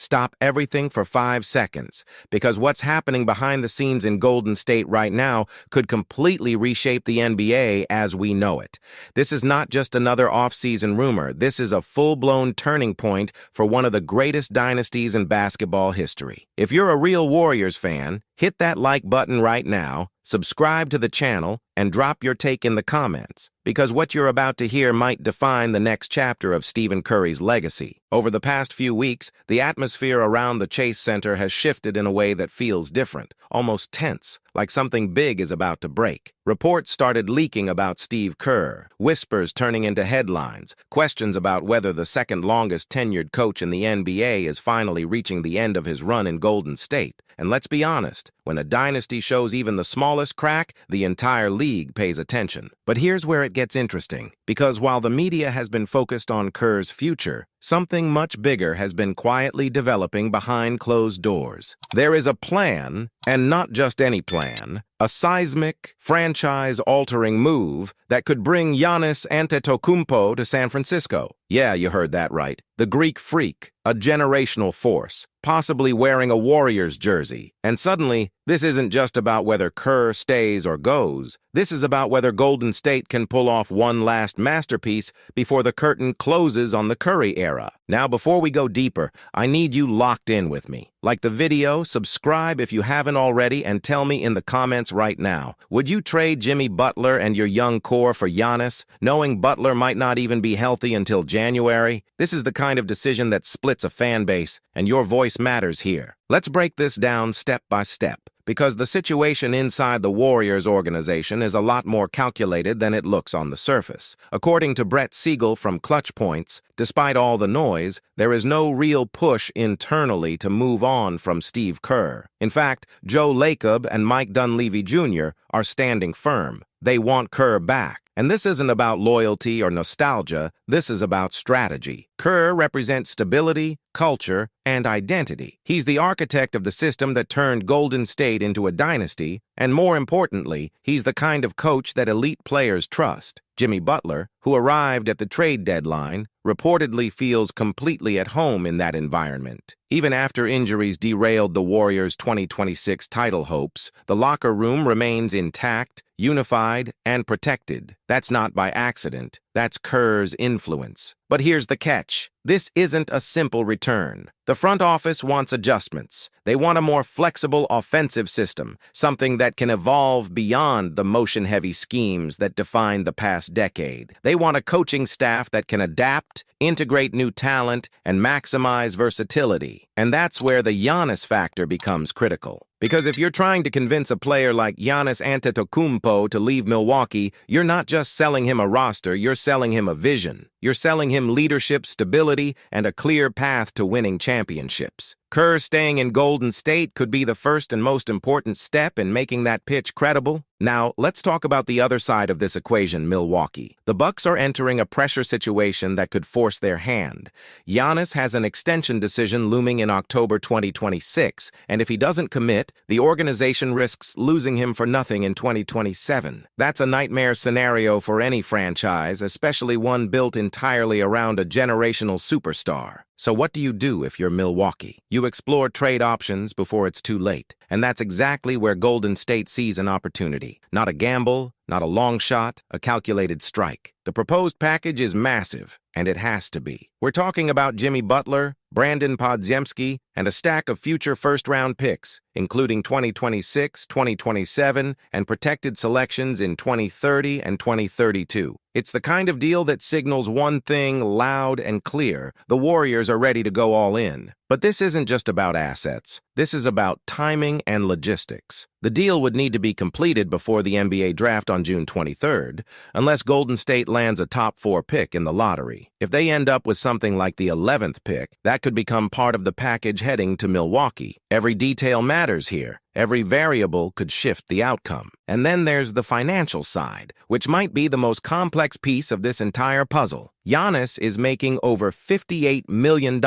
Stop everything for 5 seconds, because what's happening behind the scenes in Golden State right now could completely reshape the NBA as we know it. This is not just another off-season rumor. This is a full-blown turning point for one of the greatest dynasties in basketball history. If you're a real Warriors fan, hit that like button right now, subscribe to the channel, and drop your take in the comments, because what you're about to hear might define the next chapter of Stephen Curry's legacy. Over the past few weeks, the atmosphere around the Chase Center has shifted in a way that feels different, almost tense, like something big is about to break. Reports started leaking about Steve Kerr, whispers turning into headlines, questions about whether the second longest tenured coach in the NBA is finally reaching the end of his run in Golden State. And let's be honest, when a dynasty shows even the smallest crack, the entire league pays attention. But here's where it gets interesting, because while the media has been focused on Kerr's future, something much bigger has been quietly developing behind closed doors. There is a plan, and not just any plan, a seismic, franchise-altering move that could bring Giannis Antetokounmpo to San Francisco. Yeah, you heard that right. The Greek freak, a generational force, possibly wearing a Warriors jersey. And suddenly, this isn't just about whether Kerr stays or goes. This is about whether Golden State can pull off one last masterpiece before the curtain closes on the Curry era. Now, before we go deeper, I need you locked in with me. Like the video, subscribe if you haven't already, and tell me in the comments right now, would you trade Jimmy Butler and your young core for Giannis, knowing Butler might not even be healthy until January? This is the kind of decision that splits a fan base, and your voice matters here. Let's break this down step by step, because the situation inside the Warriors organization is a lot more calculated than it looks on the surface. According to Brett Siegel from Clutch Points, despite all the noise, there is no real push internally to move on from Steve Kerr. In fact, Joe Lacob and Mike Dunleavy Jr. are standing firm. They want Kerr back. And this isn't about loyalty or nostalgia, this is about strategy. Kerr represents stability, culture, and identity. He's the architect of the system that turned Golden State into a dynasty, and more importantly, he's the kind of coach that elite players trust. Jimmy Butler, who arrived at the trade deadline, reportedly feels completely at home in that environment. Even after injuries derailed the Warriors' 2026 title hopes, the locker room remains intact, unified, and protected. That's not by accident. That's Kerr's influence. But here's the catch. This isn't a simple return. The front office wants adjustments. They want a more flexible offensive system, something that can evolve beyond the motion-heavy schemes that defined the past decade. They want a coaching staff that can adapt, integrate new talent, and maximize versatility. And that's where the Giannis factor becomes critical. Because if you're trying to convince a player like Giannis Antetokounmpo to leave Milwaukee, you're not just selling him a roster, you're selling him a vision. You're selling him leadership, stability, and a clear path to winning championships. Kerr staying in Golden State could be the first and most important step in making that pitch credible. Now, let's talk about the other side of this equation, Milwaukee. The Bucks are entering a pressure situation that could force their hand. Giannis has an extension decision looming in October 2026, and if he doesn't commit, the organization risks losing him for nothing in 2027. That's a nightmare scenario for any franchise, especially one built entirely around a generational superstar. So what do you do if you're Milwaukee? You explore trade options before it's too late. And that's exactly where Golden State sees an opportunity. Not a gamble, not a long shot, a calculated strike. The proposed package is massive, and it has to be. We're talking about Jimmy Butler, Brandon Podziemski, and a stack of future first-round picks, including 2026, 2027, and protected selections in 2030 and 2032. It's the kind of deal that signals one thing loud and clear: the Warriors are ready to go all in. But this isn't just about assets. This is about timing and logistics. The deal would need to be completed before the NBA draft on June 23rd, unless Golden State lands a top 4 pick in the lottery. If they end up with something like the 11th pick, that could become part of the package heading to Milwaukee. Every detail matters here. Every variable could shift the outcome. And then there's the financial side, which might be the most complex piece of this entire puzzle. Giannis is making over $58 million,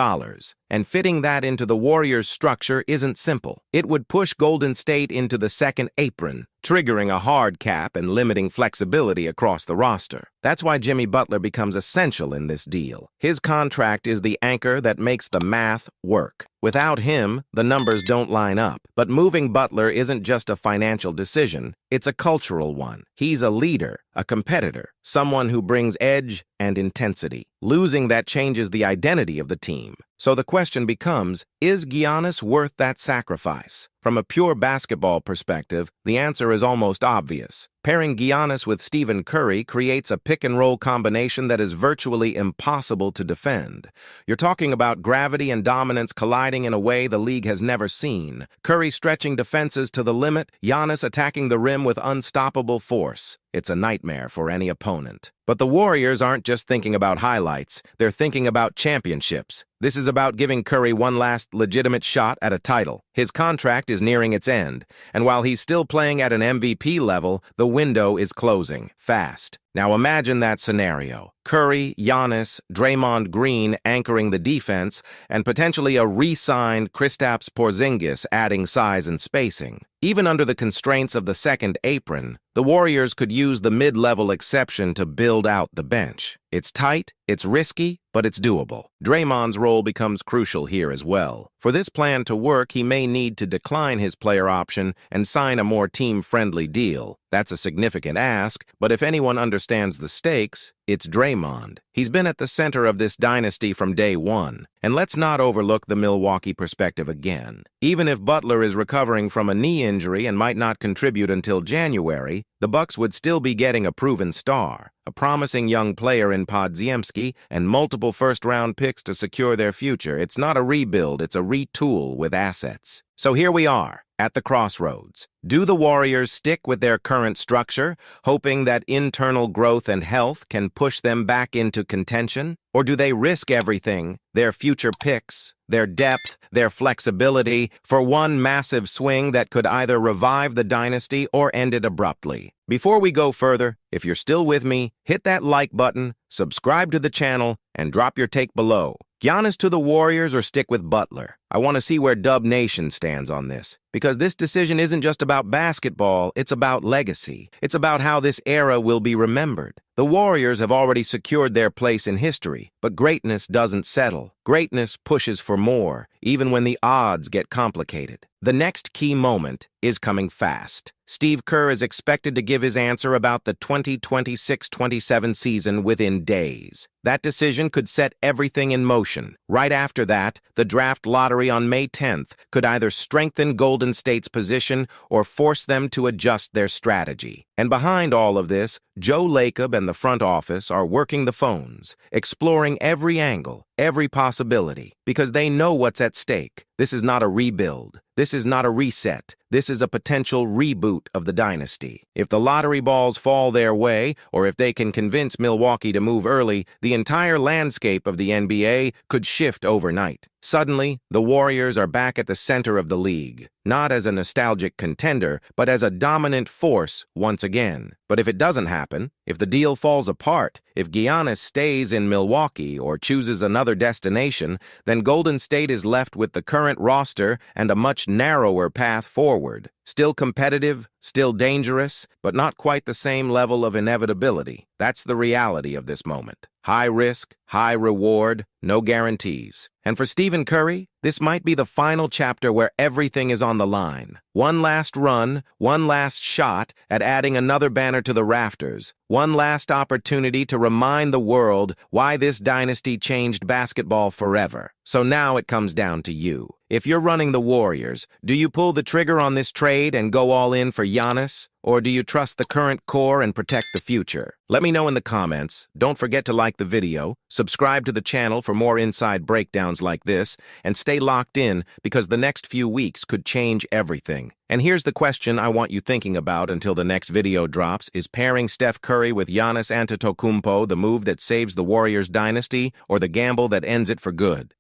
and fitting that into the Warriors' structure isn't simple. It would push Golden State into the second apron, triggering a hard cap and limiting flexibility across the roster. That's why Jimmy Butler becomes essential in this deal. His contract is the anchor that makes the math work. Without him, the numbers don't line up. But moving Butler isn't just a financial decision, it's a cultural one. He's a leader, a competitor, someone who brings edge and intensity. Losing that changes the identity of the team. So the question becomes, is Giannis worth that sacrifice? From a pure basketball perspective, the answer is almost obvious. Pairing Giannis with Stephen Curry creates a pick-and-roll combination that is virtually impossible to defend. You're talking about gravity and dominance colliding in a way the league has never seen. Curry stretching defenses to the limit, Giannis attacking the rim with unstoppable force. It's a nightmare for any opponent. But the Warriors aren't just thinking about highlights, they're thinking about championships. This is about giving Curry one last legitimate shot at a title. His contract is nearing its end, and while he's still playing at an MVP level, the window is closing fast. Now imagine that scenario. Curry, Giannis, Draymond Green anchoring the defense, and potentially a re-signed Kristaps Porzingis adding size and spacing. Even under the constraints of the second apron, the Warriors could use the mid-level exception to build out the bench. It's tight, it's risky, but it's doable. Draymond's role becomes crucial here as well. For this plan to work, he may need to decline his player option and sign a more team-friendly deal. That's a significant ask, but if anyone understands the stakes, it's Draymond. He's been at the center of this dynasty from day one. And let's not overlook the Milwaukee perspective again. Even if Butler is recovering from a knee injury and might not contribute until January, the Bucks would still be getting a proven star, a promising young player in Podziemski, and multiple first-round picks to secure their future. It's not a rebuild, it's a retool with assets. So here we are, at the crossroads. Do the Warriors stick with their current structure, hoping that internal growth and health can push them back into contention? Or do they risk everything, their future picks, their depth, their flexibility, for one massive swing that could either revive the dynasty or end it abruptly? Before we go further, if you're still with me, hit that like button, subscribe to the channel, and drop your take below. Giannis to the Warriors or stick with Butler? I want to see where Dub Nation stands on this, because this decision isn't just about basketball, it's about legacy. It's about how this era will be remembered. The Warriors have already secured their place in history, but greatness doesn't settle. Greatness pushes for more, even when the odds get complicated. The next key moment is coming fast. Steve Kerr is expected to give his answer about the 2026-27 season within days. That decision could set everything in motion. Right after that, the draft lottery on May 10th could either strengthen Golden State's position or force them to adjust their strategy. And behind all of this, Joe Lacob and the front office are working the phones, exploring every angle, every possibility, because they know what's at stake. This is not a rebuild. This is not a reset. This is a potential reboot of the dynasty. If the lottery balls fall their way, or if they can convince Milwaukee to move early, the entire landscape of the NBA could shift overnight. Suddenly, the Warriors are back at the center of the league, not as a nostalgic contender, but as a dominant force once again. But if it doesn't happen, if the deal falls apart, if Giannis stays in Milwaukee or chooses another destination, then Golden State is left with the current roster and a much narrower path forward. Still competitive, still dangerous, but not quite the same level of inevitability. That's the reality of this moment. High risk, high reward, no guarantees. And for Stephen Curry, this might be the final chapter where everything is on the line. One last run, one last shot at adding another banner to the rafters. One last opportunity to remind the world why this dynasty changed basketball forever. So now it comes down to you. If you're running the Warriors, do you pull the trigger on this trade and go all in for Giannis? Or do you trust the current core and protect the future? Let me know in the comments. Don't forget to like the video, subscribe to the channel for more inside breakdowns like this, and stay locked in because the next few weeks could change everything. And here's the question I want you thinking about until the next video drops. Is pairing Steph Curry with Giannis Antetokounmpo the move that saves the Warriors dynasty or the gamble that ends it for good?